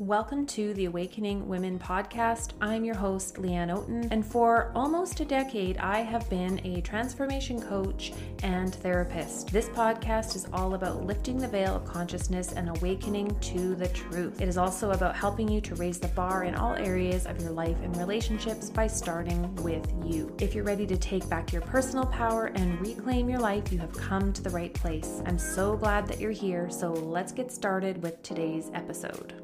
Welcome to the Awakening Women podcast. I'm your host, Leanne Oaten, and for almost a decade, I have been a transformation coach and therapist. This podcast is all about lifting the veil of consciousness and awakening to the truth. It is also about helping you to raise the bar in all areas of your life and relationships by starting with you. If you're ready to take back your personal power and reclaim your life, you have come to the right place. I'm so glad that you're here, so let's get started with today's episode.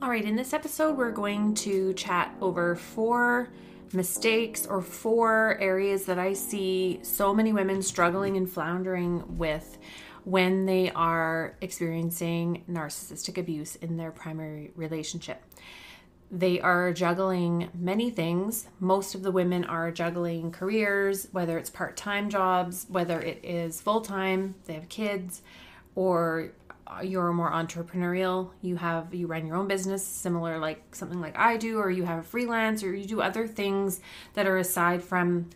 All right, in this episode, we're going to chat over 4 mistakes or 4 areas that I see so many women struggling and floundering with when they are experiencing narcissistic abuse in their primary relationship. They are juggling many things. Most of the women are juggling careers, whether it's part-time jobs, whether it is full-time, they have kids, or you're more entrepreneurial, you run your own business, similar like something like I do, or you have a freelance, or you do other things that are aside from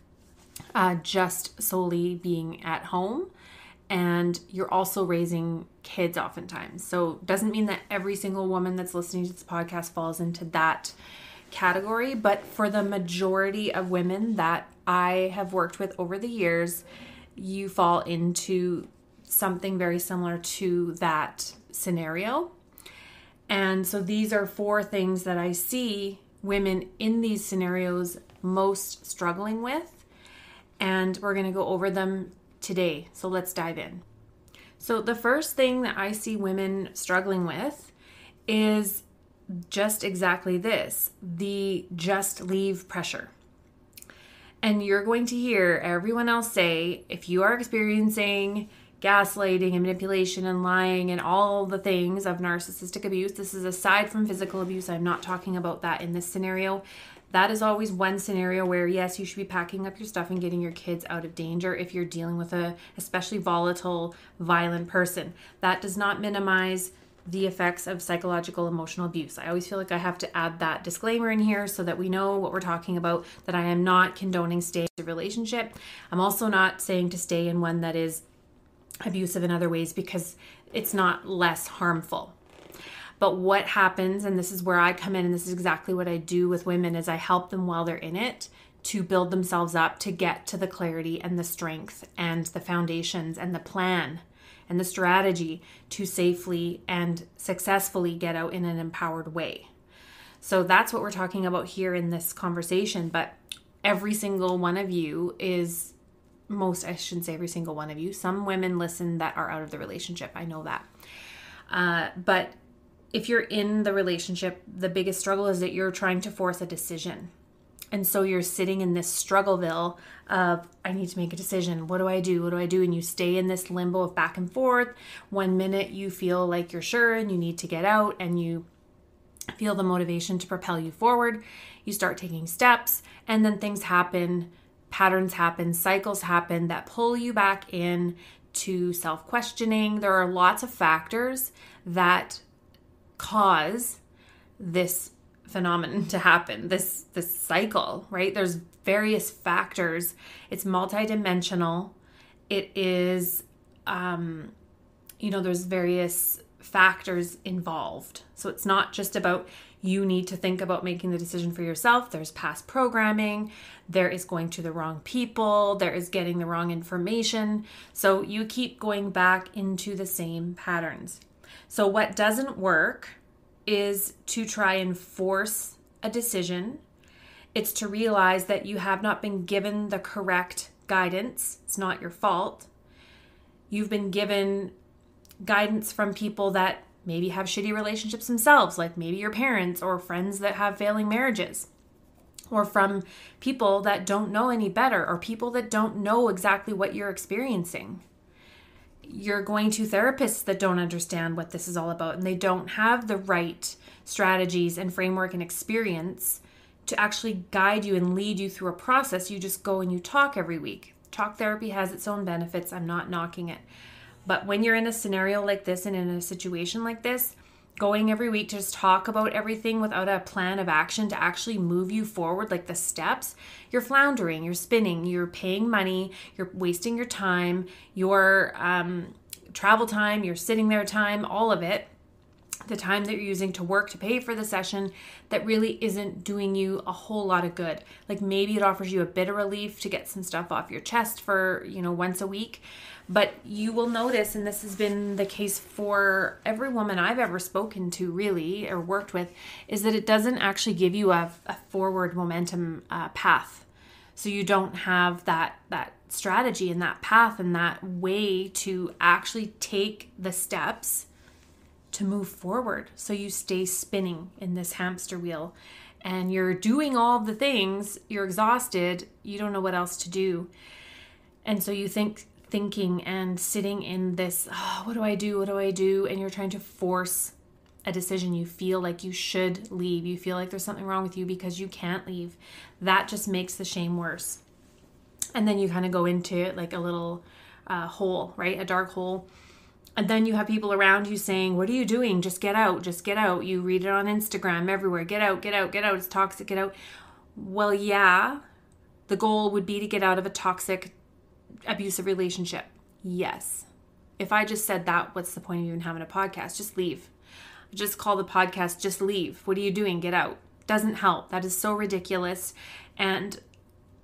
just solely being at home. And you're also raising kids oftentimes. So it doesn't mean that every single woman that's listening to this podcast falls into that category, but for the majority of women that I have worked with over the years, you fall into something very similar to that scenario. And so these are 4 things that I see women in these scenarios most struggling with, and we're going to go over them today. So let's dive in. So the first thing that I see women struggling with is just exactly this, the just leave pressure. And you're going to hear everyone else say, if you are experiencing gaslighting and manipulation and lying and all the things of narcissistic abuse. This is aside from physical abuse. I'm not talking about that in this scenario. That is always one scenario where, yes, you should be packing up your stuff and getting your kids out of danger if you're dealing with a especially volatile, violent person. That does not minimize the effects of psychological emotional abuse. I always feel like I have to add that disclaimer in here so that we know what we're talking about, that I am not condoning staying in a relationship. I'm also not saying to stay in one that is abusive in other ways, because it's not less harmful. But what happens, and this is where I come in, and this is exactly what I do with women, is I help them while they're in it to build themselves up to get to the clarity and the strength and the foundations and the plan and the strategy to safely and successfully get out in an empowered way. So that's what we're talking about here in this conversation. But every single one of you is I shouldn't say every single one of you. Some women listen that are out of the relationship. I know that. But if you're in the relationship, the biggest struggle is that you're trying to force a decision. And so you're sitting in this struggleville of, I need to make a decision. What do I do? What do I do? And you stay in this limbo of back and forth. One minute you feel like you're sure and you need to get out and you feel the motivation to propel you forward. You start taking steps and then things happen. Patterns happen, cycles happen that pull you back in to self-questioning. There are lots of factors that cause this phenomenon to happen, this cycle, right? There's various factors. It's multidimensional. It is, there's various factors involved. So it's not just about you need to think about making the decision for yourself. There's past programming. There is going to the wrong people. There is getting the wrong information. So you keep going back into the same patterns. So what doesn't work is to try and force a decision. It's to realize that you have not been given the correct guidance. It's not your fault. You've been given guidance from people that maybe have shitty relationships themselves, like maybe your parents or friends that have failing marriages, or from people that don't know any better, or people that don't know exactly what you're experiencing. You're going to therapists that don't understand what this is all about, and they don't have the right strategies and framework and experience to actually guide you and lead you through a process. You just go and you talk every week. Talk therapy has its own benefits. I'm not knocking it. But when you're in a scenario like this and in a situation like this, going every week to just talk about everything without a plan of action to actually move you forward, like the steps, you're floundering, you're spinning, you're paying money, you're wasting your time, you're travel time, your sitting there time, all of it, the time that you're using to work to pay for the session that really isn't doing you a whole lot of good. Like maybe it offers you a bit of relief to get some stuff off your chest for, once a week. But you will notice, and this has been the case for every woman I've ever spoken to really or worked with, is that it doesn't actually give you a forward momentum path. So you don't have that strategy and that path and that way to actually take the steps to move forward. So you stay spinning in this hamster wheel and you're doing all the things, you're exhausted, you don't know what else to do. And so you thinking and sitting in this, what do I do? And you're trying to force a decision. You feel like you should leave. You feel like there's something wrong with you because you can't leave. That just makes the shame worse. And then you kind of go into it like a little hole, right? A dark hole. And then you have people around you saying, what are you doing? Just get out, just get out. You read it on Instagram everywhere. Get out, get out, get out. It's toxic, get out. Well, yeah, the goal would be to get out of a toxic, abusive relationship. Yes. If I just said that, what's the point of even having a podcast? Just leave. Just call the podcast, just leave. What are you doing? Get out. Doesn't help. That is so ridiculous. And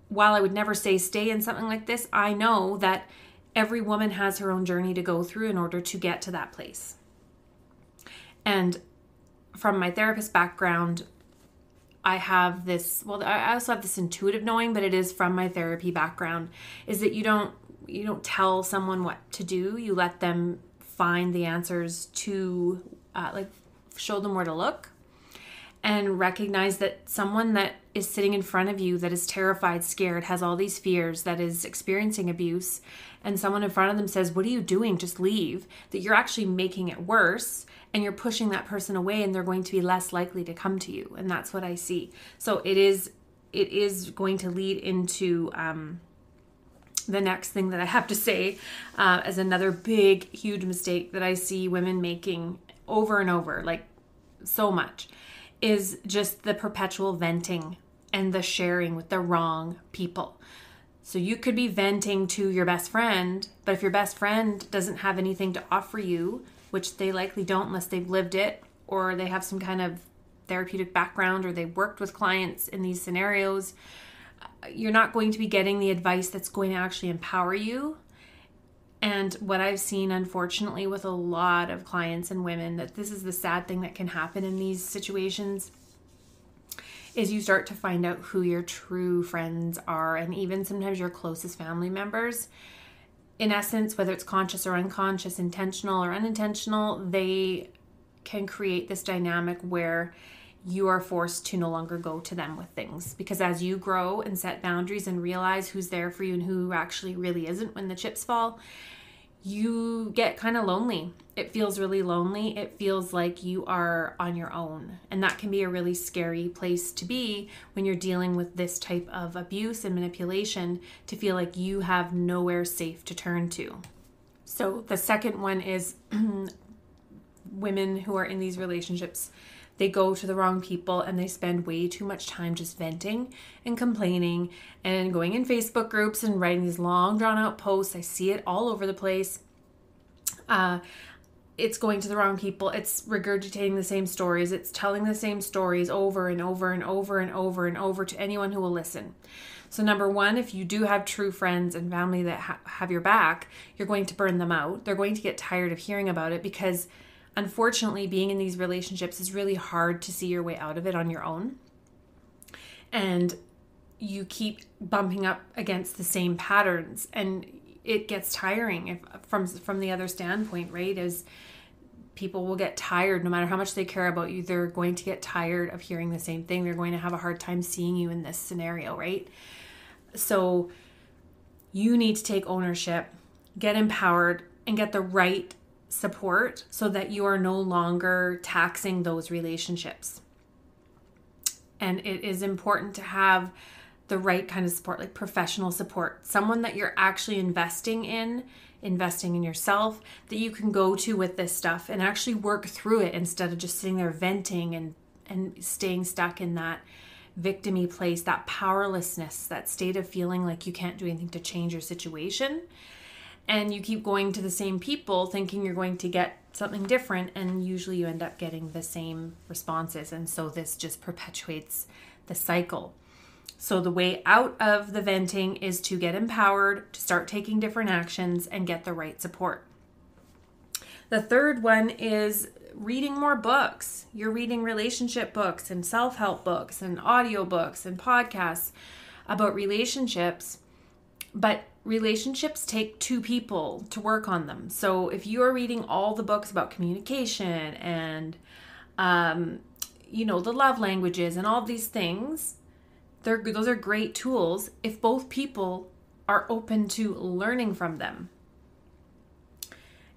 while I would never say stay in something like this, I know that every woman has her own journey to go through in order to get to that place. And from my therapist background, I have this, I also have this intuitive knowing, but it is from my therapy background, is that you don't tell someone what to do. You let them find the answers to, show them where to look. And recognize that someone that is sitting in front of you that is terrified, scared, has all these fears, that is experiencing abuse, and someone in front of them says, what are you doing? Just leave. That you're actually making it worse and you're pushing that person away and they're going to be less likely to come to you. And that's what I see. So it is going to lead into the next thing that I have to say as another big, huge mistake that I see women making over and over, like so much, is just the perpetual venting and the sharing with the wrong people. So you could be venting to your best friend, but if your best friend doesn't have anything to offer you, which they likely don't unless they've lived it or they have some kind of therapeutic background or they've worked with clients in these scenarios, you're not going to be getting the advice that's going to actually empower you. And what I've seen, unfortunately, with a lot of clients and women, that this is the sad thing that can happen in these situations, is you start to find out who your true friends are, and even sometimes your closest family members. In essence, whether it's conscious or unconscious, intentional or unintentional, they can create this dynamic where you are forced to no longer go to them with things. Because as you grow and set boundaries and realize who's there for you and who actually really isn't when the chips fall, you get kind of lonely. It feels really lonely. It feels like you are on your own. And that can be a really scary place to be when you're dealing with this type of abuse and manipulation, to feel like you have nowhere safe to turn to. So the second one is women who are in these relationships, they go to the wrong people and they spend way too much time just venting and complaining and going in Facebook groups and writing these long drawn out posts. I see it all over the place. It's going to the wrong people. It's regurgitating the same stories. It's telling the same stories over and over and over and over and over to anyone who will listen. So number one, if you do have true friends and family that have your back, you're going to burn them out. They're going to get tired of hearing about it, because unfortunately, being in these relationships is really hard to see your way out of it on your own. And you keep bumping up against the same patterns, and it gets tiring from the other standpoint, right? As people will get tired, no matter how much they care about you, they're going to get tired of hearing the same thing. They're going to have a hard time seeing you in this scenario, right? So you need to take ownership, get empowered, and get the right support so that you are no longer taxing those relationships. And it is important to have the right kind of support, like professional support, someone that you're actually investing in yourself, that you can go to with this stuff and actually work through it, instead of just sitting there venting and staying stuck in that victim-y place, that powerlessness, that state of feeling like you can't do anything to change your situation. and you keep going to the same people thinking you're going to get something different, and usually you end up getting the same responses. And so this just perpetuates the cycle. So the way out of the venting is to get empowered, to start taking different actions and get the right support. The third one is reading more books. You're reading relationship books and self-help books and audio books and podcasts about relationships, but relationships take two people to work on them. So if you're reading all the books about communication and, the love languages and all these things, those are great tools if both people are open to learning from them.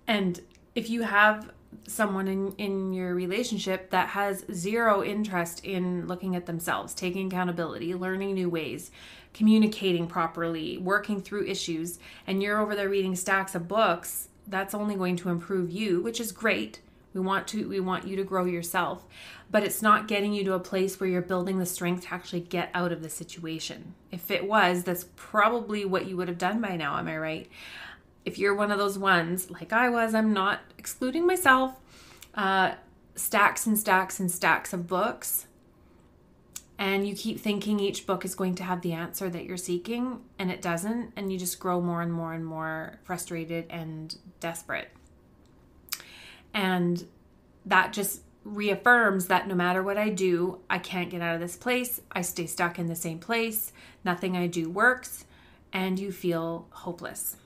And if you have someone in your relationship that has zero interest in looking at themselves, taking accountability, learning new ways, communicating properly, working through issues, and you're over there reading stacks of books, that's only going to improve you, which is great. We want you to grow yourself, but it's not getting you to a place where you're building the strength to actually get out of the situation. If it was, that's probably what you would have done by now. Am I right? If you're one of those ones, like I was, I'm not excluding myself, stacks and stacks and stacks of books, and you keep thinking each book is going to have the answer that you're seeking, and it doesn't, and you just grow more and more and more frustrated and desperate. And that just reaffirms that no matter what I do, I can't get out of this place. I stay stuck in the same place. Nothing I do works, and you feel hopeless.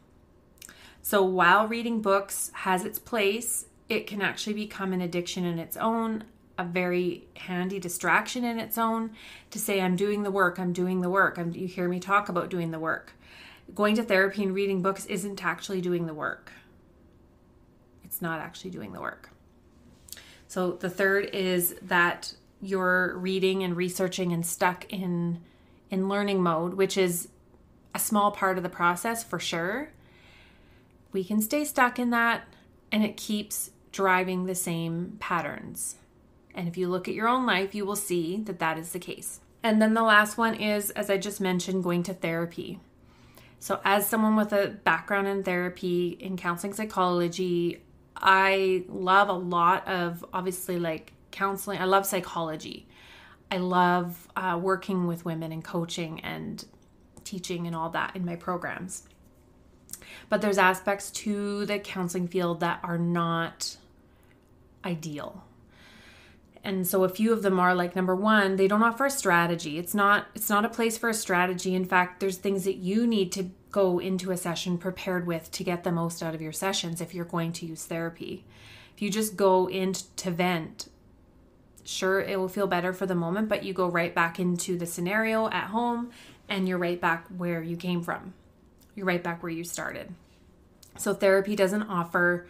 So while reading books has its place, it can actually become an addiction in its own, a very handy distraction in its own, to say, I'm doing the work, I'm doing the work. You hear me talk about doing the work. Going to therapy and reading books isn't actually doing the work. It's not actually doing the work. So the third is that you're reading and researching and stuck in learning mode, which is a small part of the process for sure. We can stay stuck in that, and it keeps driving the same patterns. And if you look at your own life, you will see that that is the case. And then the last one is, as I just mentioned, going to therapy. So as someone with a background in therapy, in counseling psychology, I love a lot of, obviously, like counseling. I love psychology. I love working with women and coaching and teaching and all that in my programs. But there's aspects to the counseling field that are not ideal. And so a few of them are, like, number one, they don't offer a strategy. It's not a place for a strategy. In fact, there's things that you need to go into a session prepared with to get the most out of your sessions if you're going to use therapy. If you just go in to vent, sure, it will feel better for the moment, but you go right back into the scenario at home and you're right back where you came from. You're right back where you started. So therapy doesn't offer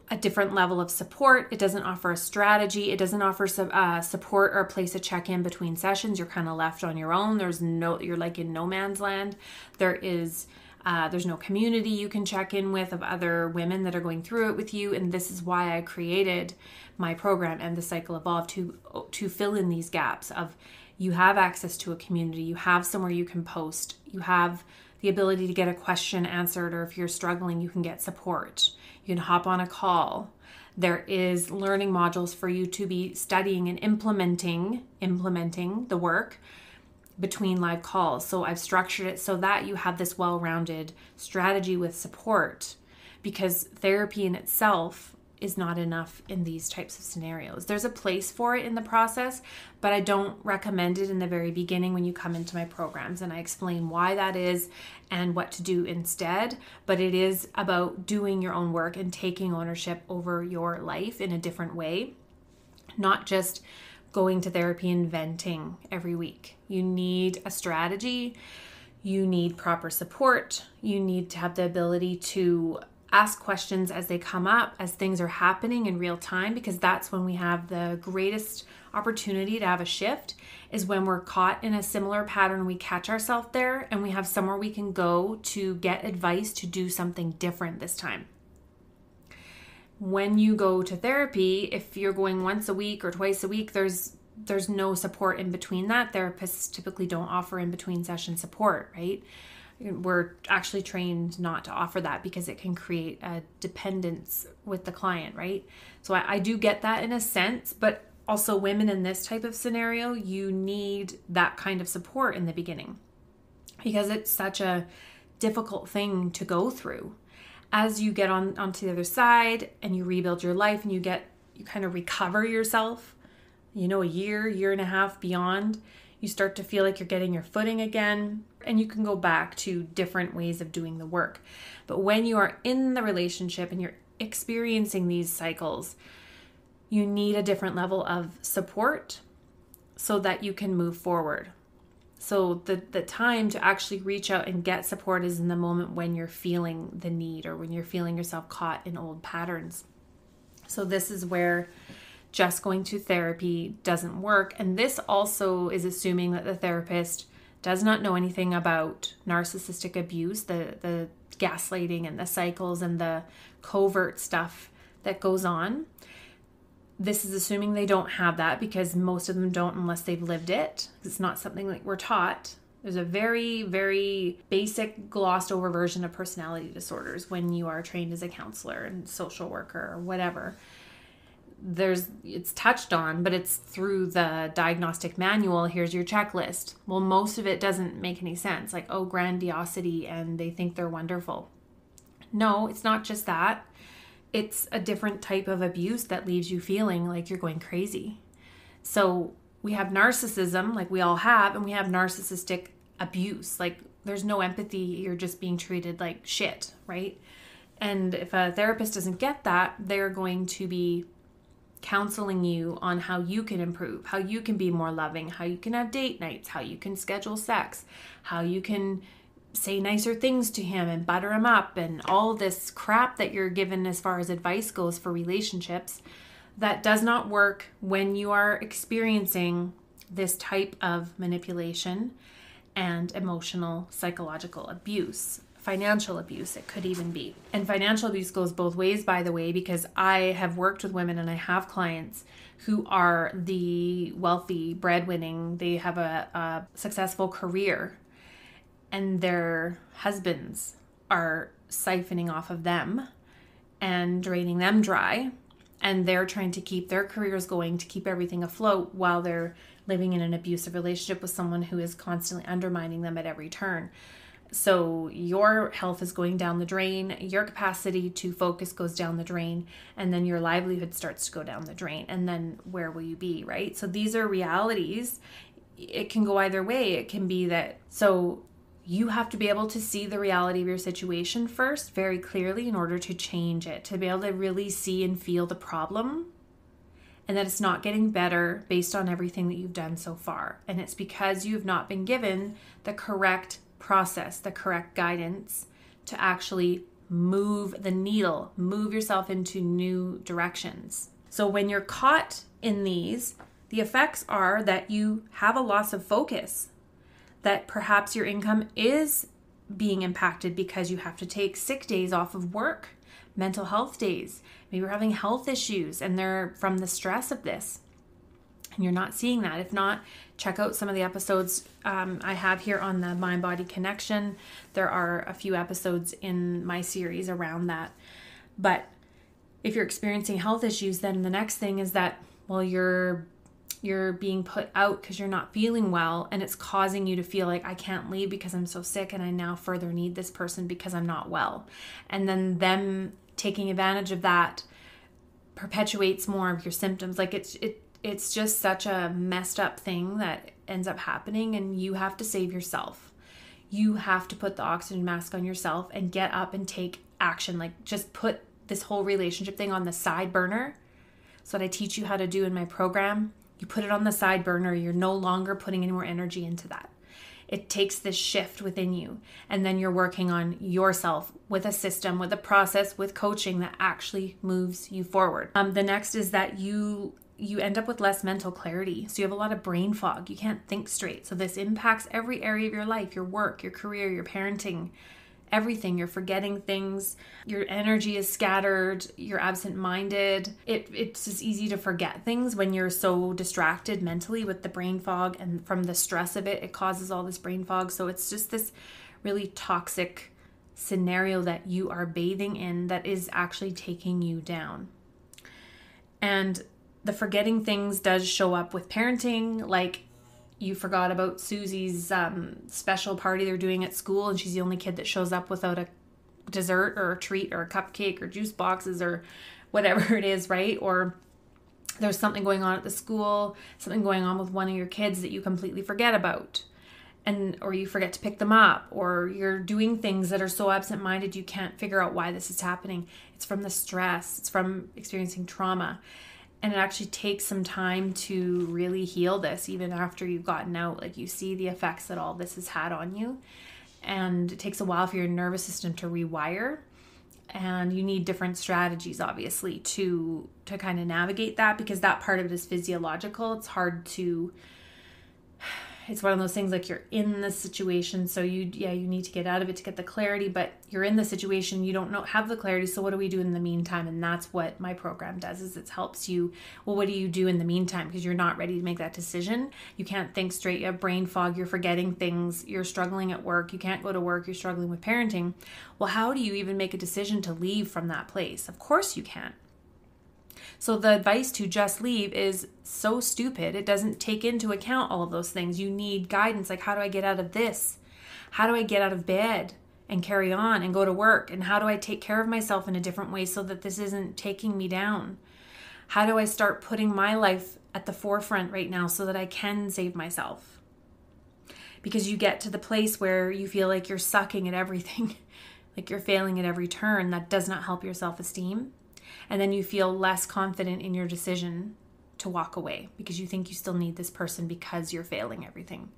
a different level of support. It doesn't offer a strategy. It doesn't offer some support or a place to check in between sessions. You're kind of left on your own. You're like in no man's land. There's no community you can check in with of other women that are going through it with you. And this is why I created my program and the Cycle Evolve to fill in these gaps of, you have access to a community. You have somewhere you can post. You have the ability to get a question answered, or if you're struggling, you can get support. You can hop on a call. There is learning modules for you to be studying and implementing the work between live calls. So I've structured it so that you have this well-rounded strategy with support, because therapy in itself is not enough in these types of scenarios. There's a place for it in the process, but I don't recommend it in the very beginning when you come into my programs, and I explain why that is and what to do instead. But it is about doing your own work and taking ownership over your life in a different way, not just going to therapy and venting every week. You need a strategy. You need proper support. You need to have the ability to ask questions as they come up, as things are happening in real time, because that's when we have the greatest opportunity to have a shift, is when we're caught in a similar pattern. We catch ourselves there and we have somewhere we can go to get advice to do something different this time. When you go to therapy, if you're going once a week or twice a week, there's no support in between that. Therapists typically don't offer in between session support, right? We're actually trained not to offer that because it can create a dependence with the client, right? So I do get that in a sense, but also women in this type of scenario, you need that kind of support in the beginning because it's such a difficult thing to go through. As you get onto the other side and you rebuild your life and you kind of recover yourself, a year and a half beyond, you start to feel like you're getting your footing again, and you can go back to different ways of doing the work. But when you are in the relationship and you're experiencing these cycles, you need a different level of support so that you can move forward. So the time to actually reach out and get support is in the moment when you're feeling the need or when you're feeling yourself caught in old patterns. So this is where just going to therapy doesn't work. And this also is assuming that the therapist does not know anything about narcissistic abuse, the gaslighting and the cycles and the covert stuff that goes on. This is assuming they don't have that because most of them don't unless they've lived it. It's not something like we're taught. There's a very, very basic glossed over version of personality disorders when you are trained as a counselor and social worker or whatever. It's touched on, but it's through the diagnostic manual. Here's your checklist. Well, most of it doesn't make any sense. Like, oh, grandiosity, and they think they're wonderful. No, it's not just that. It's a different type of abuse that leaves you feeling like you're going crazy. So we have narcissism, like we all have, and we have narcissistic abuse. Like there's no empathy. You're just being treated like shit, right? And if a therapist doesn't get that, they're going to be counseling you on how you can improve, how you can be more loving, how you can have date nights, how you can schedule sex, how you can say nicer things to him and butter him up, and all this crap that you're given as far as advice goes for relationships that does not work when you are experiencing this type of manipulation and emotional, psychological abuse. Financial abuse, it could even be. And financial abuse goes both ways, by the way, because I have worked with women and I have clients who are the wealthy, breadwinning, they have a successful career, and their husbands are siphoning off of them and draining them dry. And they're trying to keep their careers going, to keep everything afloat while they're living in an abusive relationship with someone who is constantly undermining them at every turn. So your health is going down the drain, your capacity to focus goes down the drain, and then your livelihood starts to go down the drain. And then where will you be, right? So these are realities. It can go either way. It can be that, so you have to be able to see the reality of your situation first very clearly in order to change it, to be able to really see and feel the problem, and that it's not getting better based on everything that you've done so far. And it's because you've not been given the correct process, the correct guidance to actually move the needle, move yourself into new directions. So when you're caught in these, the effects are that you have a loss of focus, that perhaps your income is being impacted because you have to take sick days off of work, mental health days. Maybe you're having health issues and they're from the stress of this. And you're not seeing that. If not, check out some of the episodes I have here on the Mind-Body Connection. There are a few episodes in my series around that. But if you're experiencing health issues, then the next thing is that, well, you're being put out because you're not feeling well, and it's causing you to feel like, I can't leave because I'm so sick, and I now further need this person because I'm not well. And then them taking advantage of that perpetuates more of your symptoms. Like it's just such a messed up thing that ends up happening, and you have to save yourself. You have to put the oxygen mask on yourself and get up and take action. Like just put this whole relationship thing on the side burner. So what I teach you how to do in my program, you put it on the side burner. You're no longer putting any more energy into that. It takes this shift within you, and then you're working on yourself with a system, with a process, with coaching that actually moves you forward. The next is that you end up with less mental clarity. So you have a lot of brain fog. You can't think straight. So this impacts every area of your life, your work, your career, your parenting, everything. You're forgetting things. Your energy is scattered. You're absent-minded. It's just easy to forget things when you're so distracted mentally with the brain fog, and from the stress of it, it causes all this brain fog. So it's just this really toxic scenario that you are bathing in that is actually taking you down. And the forgetting things does show up with parenting. Like, you forgot about Susie's special party they're doing at school, and she's the only kid that shows up without a dessert or a treat or a cupcake or juice boxes or whatever it is, right? Or there's something going on at the school, something going on with one of your kids that you completely forget about, or you forget to pick them up, or you're doing things that are so absent-minded you can't figure out why this is happening. It's from the stress, it's from experiencing trauma. And it actually takes some time to really heal this, even after you've gotten out. Like, you see the effects that all this has had on you. And it takes a while for your nervous system to rewire. And you need different strategies, obviously, to kind of navigate that, because that part of it is physiological. It's hard to... It's one of those things, like, you're in the situation, so you need to get out of it to get the clarity, but you're in the situation, you don't have the clarity, so what do we do in the meantime? And that's what my program does, is it helps you, well, what do you do in the meantime? Because you're not ready to make that decision. You can't think straight, you have brain fog, you're forgetting things, you're struggling at work, you can't go to work, you're struggling with parenting. Well, how do you even make a decision to leave from that place? Of course you can't. So the advice to just leave is so stupid. It doesn't take into account all of those things. You need guidance. Like, how do I get out of this? How do I get out of bed and carry on and go to work? And how do I take care of myself in a different way so that this isn't taking me down? How do I start putting my life at the forefront right now so that I can save myself? Because you get to the place where you feel like you're sucking at everything, like you're failing at every turn. That does not help your self-esteem. And then you feel less confident in your decision to walk away because you think you still need this person because you're failing everything.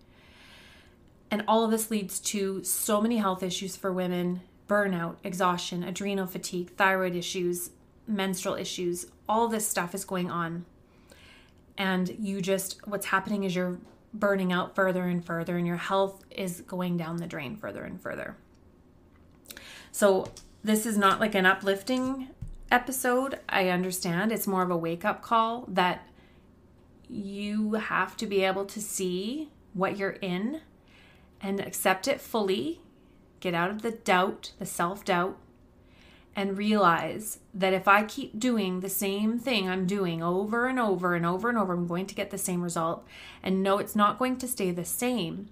And all of this leads to so many health issues for women: burnout, exhaustion, adrenal fatigue, thyroid issues, menstrual issues. All this stuff is going on. And what's happening is you're burning out further and further, and your health is going down the drain further and further. So this is not like an uplifting episode. I understand it's more of a wake-up call that you have to be able to see what you're in and accept it fully, get out of the doubt, the self-doubt, and realize that if I keep doing the same thing I'm doing over and over and over and over, I'm going to get the same result. And no, it's not going to stay the same.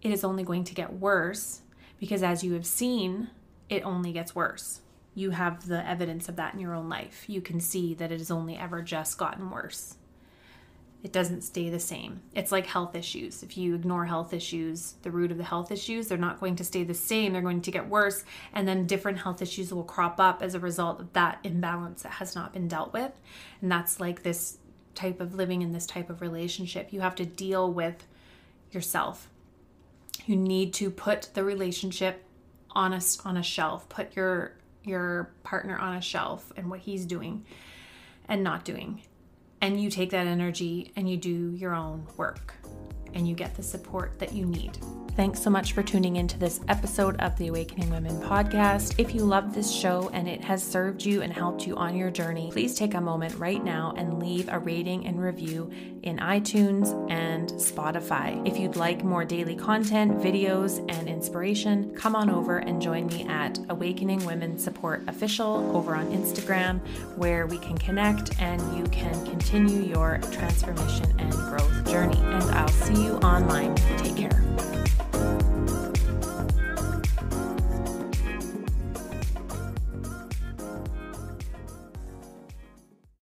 It is only going to get worse, because as you have seen, it only gets worse. You have the evidence of that in your own life. You can see that it has only ever just gotten worse. It doesn't stay the same. It's like health issues. If you ignore health issues, the root of the health issues, they're not going to stay the same. They're going to get worse. And then different health issues will crop up as a result of that imbalance that has not been dealt with. And that's like this type of living in this type of relationship. You have to deal with yourself. You need to put the relationship on a shelf. Put your partner on a shelf and what he's doing and not doing. And you take that energy and you do your own work and you get the support that you need. Thanks so much for tuning into this episode of the Awakening Women podcast. If you love this show and it has served you and helped you on your journey, please take a moment right now and leave a rating and review in iTunes and Spotify. If you'd like more daily content, videos, and inspiration, come on over and join me at Awakening Women Support Official over on Instagram, where we can connect and you can continue your transformation and growth journey. And I'll see you online. Take care.